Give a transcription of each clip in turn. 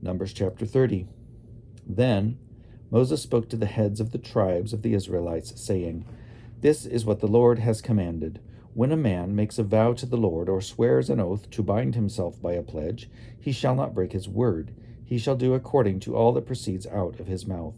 Numbers chapter 30. Then Moses spoke to the heads of the tribes of the Israelites, saying, This is what the Lord has commanded. When a man makes a vow to the Lord, or swears an oath to bind himself by a pledge, he shall not break his word. He shall do according to all that proceeds out of his mouth.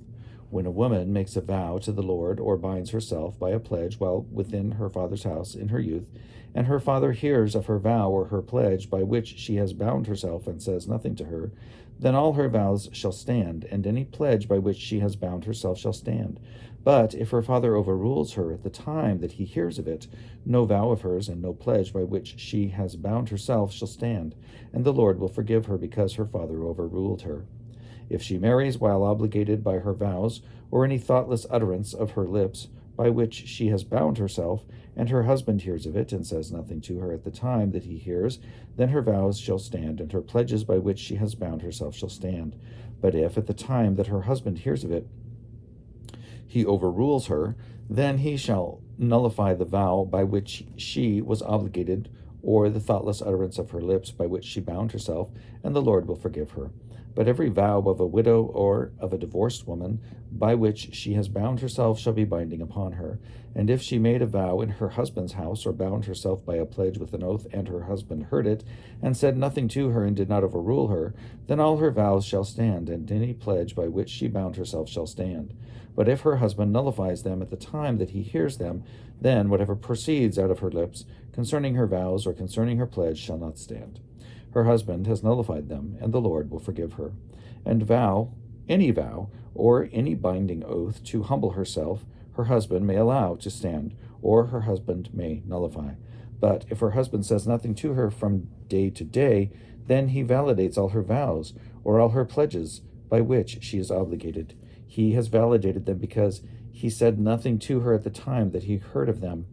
When a woman makes a vow to the Lord, or binds herself by a pledge while within her father's house in her youth, and her father hears of her vow or her pledge by which she has bound herself and says nothing to her, then all her vows shall stand, and any pledge by which she has bound herself shall stand. But if her father overrules her at the time that he hears of it, no vow of hers and no pledge by which she has bound herself shall stand, and the Lord will forgive her because her father overruled her. If she marries while obligated by her vows, or any thoughtless utterance of her lips, by which she has bound herself, and her husband hears of it, and says nothing to her at the time that he hears, then her vows shall stand, and her pledges by which she has bound herself shall stand. But if, at the time that her husband hears of it, he overrules her, then he shall nullify the vow by which she was obligated, or the thoughtless utterance of her lips by which she bound herself, and the Lord will forgive her. But every vow of a widow or of a divorced woman by which she has bound herself shall be binding upon her. And if she made a vow in her husband's house, or bound herself by a pledge with an oath, and her husband heard it, and said nothing to her, and did not overrule her, then all her vows shall stand, and any pledge by which she bound herself shall stand. But if her husband nullifies them at the time that he hears them, then whatever proceeds out of her lips concerning her vows or concerning her pledge shall not stand. Her husband has nullified them, and the Lord will forgive her. And any vow, or any binding oath to humble herself, her husband may allow to stand, or her husband may nullify. But if her husband says nothing to her from day to day, then he validates all her vows, or all her pledges by which she is obligated. He has validated them because he said nothing to her at the time that he heard of them.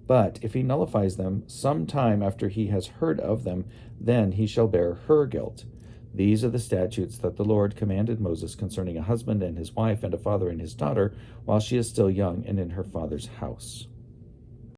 But if he nullifies them some time after he has heard of them, then he shall bear her guilt. These are the statutes that the Lord commanded Moses concerning a husband and his wife, and a father and his daughter, while she is still young and in her father's house.